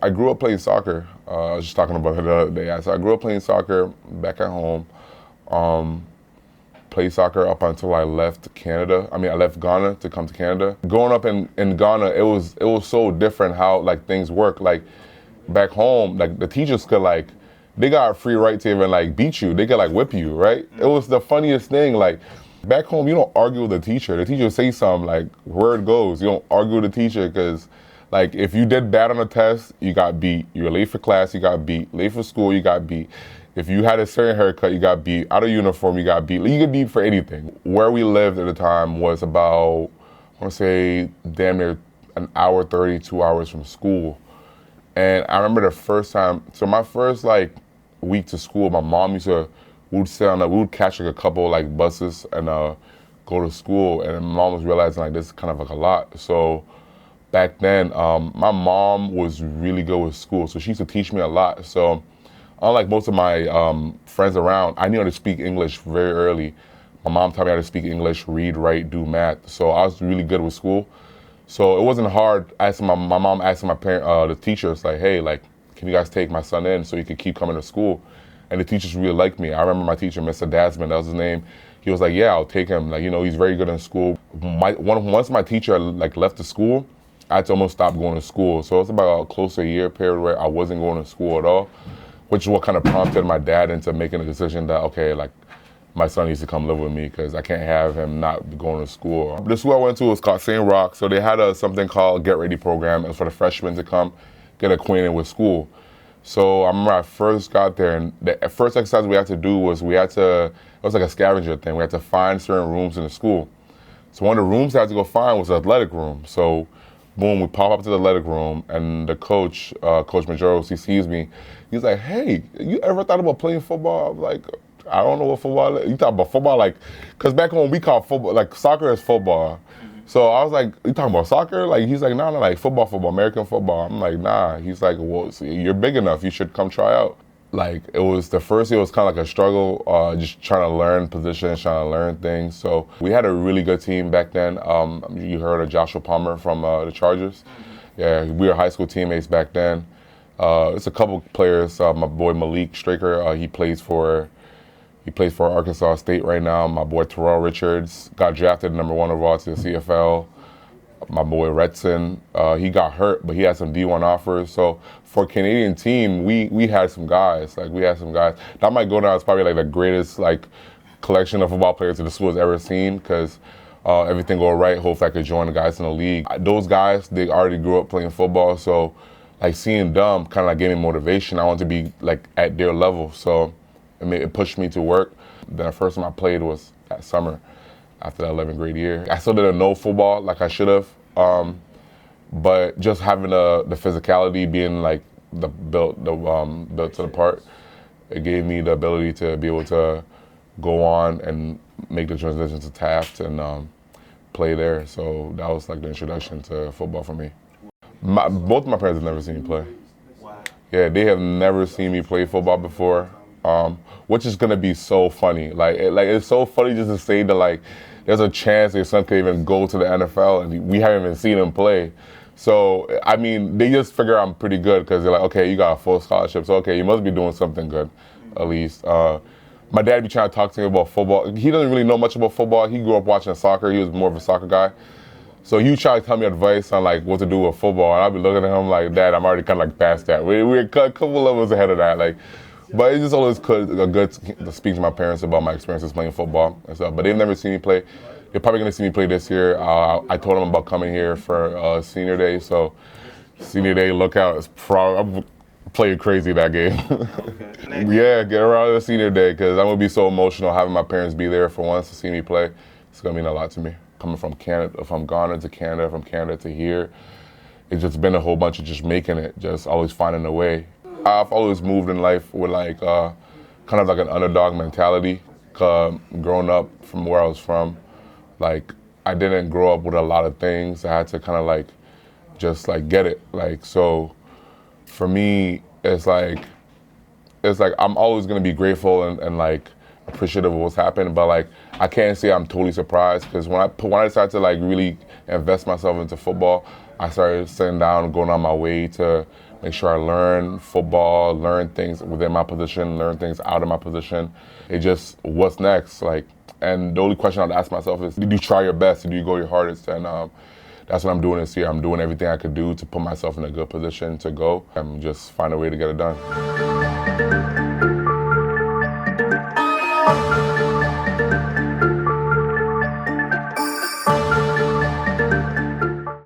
I grew up playing soccer. I was just talking about it the other day. So I grew up playing soccer back at home. Played soccer up until I left Canada. I left Ghana to come to Canada. Growing up in Ghana, it was so different how like things work. Like back home, like the teachers could like, they got a free right to even like beat you. They could like whip you, right? It was the funniest thing. Like back home, you don't argue with the teacher. The teacher say something, like word goes. You don't argue with the teacher because like if you did bad on a test, you got beat. You were late for class, you got beat. Late for school, you got beat. If you had a certain haircut, you got beat. Out of uniform, you got beat. You get beat for anything. Where we lived at the time was about, I want to say, damn near an hour 30, 2 hours from school. And I remember the first time, so my first like week to school, my mom we would catch like a couple like buses and go to school. And my mom was realizing like this is kind of like a lot. So back then, my mom was really good with school. So she used to teach me a lot. So unlike most of my friends around, I knew how to speak English very early. My mom taught me how to speak English, read, write, do math. So I was really good with school. So it wasn't hard asking my mom asking the teachers like, hey, like, can you guys take my son in so he could keep coming to school? And the teachers really liked me. I remember my teacher, Mr. Dasman, that was his name. He was like, yeah, I'll take him. Like, you know, he's very good in school. Once my teacher like left the school, I had to almost stop going to school. So it's about a close to a year period where I wasn't going to school at all, which is what kind of prompted my dad into making a decision that, okay, like, my son needs to come live with me because I can't have him not going to school. The school I went to was called St. Roch, so they had something called Get Ready program. It was for the freshmen to come get acquainted with school. So I remember I first got there, and the first exercise we had to do was it was like a scavenger thing. We had to find certain rooms in the school. So one of the rooms I had to go find was the athletic room. So boom, we pop up to the athletic room, and the coach, Coach Majoros, he sees me. He's like, hey, you ever thought about playing football? I'm like, I don't know what football is. You talk about football, like, because back home we call football, like soccer is football. So I was like, you talking about soccer? Like, he's like, no, like football, American football. I'm like, nah. He's like, well, see, you're big enough. You should come try out. Like, the first year was kind of like a struggle, just trying to learn positions, trying to learn things. So we had a really good team back then. You heard of Joshua Palmer from the Chargers. Yeah, we were high school teammates back then. It's a couple players. My boy Malik Straker, he plays for Arkansas State right now. My boy Terrell Richards got drafted number 1 overall to the CFL. My boy Retson, he got hurt, but he had some D1 offers. So for a Canadian team, we had some guys. That might go down as probably like the greatest like collection of football players that the school has ever seen because everything go right. Hopefully I could join the guys in the league. Those guys, they already grew up playing football, so like seeing them kind of like gave me motivation. I wanted to be like at their level, so it pushed me to work. Then the first time I played was that summer after the 11th grade year. I still didn't know football like I should have, but just having the physicality, being like built to the part, it gave me the ability to be able to go on and make the transition to Taft and play there. So that was like the introduction to football for me. Both of my parents have never seen me play. Wow. Yeah, they have never seen me play football before. Which is gonna be so funny. Like it's so funny just to say that like there's a chance your son could even go to the NFL and we haven't even seen him play. So I mean, they just figure I'm pretty good because they're like, okay, you got a full scholarship, so okay, you must be doing something good, at least. My dad be trying to talk to me about football. He doesn't really know much about football. He grew up watching soccer. He was more of a soccer guy. So he try to tell me advice on like what to do with football, and I'll be looking at him like, Dad, I'm already kind of like past that. We're a couple levels ahead of that. Like. But it's just always good to speak to my parents about my experiences playing football and stuff. But they've never seen me play. They're probably going to see me play this year. I told them about coming here for Senior Day. So Senior Day, look out. I'm playing crazy that game. Okay. Yeah, get around to Senior Day because I'm going to be so emotional having my parents be there for once to see me play. It's going to mean a lot to me. Coming from Canada, from Ghana to Canada, from Canada to here, it's just been a whole bunch of just making it, just always finding a way. I've always moved in life with like kind of like an underdog mentality. Growing up from where I was from, like I didn't grow up with a lot of things. I had to kind of like just like get it. Like so, for me, it's like I'm always gonna be grateful and like appreciative of what's happened. But like I can't say I'm totally surprised because when I decided to like really invest myself into football, I started sitting down, going on my way to make sure I learn football, learn things within my position, learn things out of my position. It just, what's next? Like, and the only question I'd ask myself is, did you try your best? Did you go your hardest? And that's what I'm doing this year. I'm doing everything I could do to put myself in a good position to go and just find a way to get it done.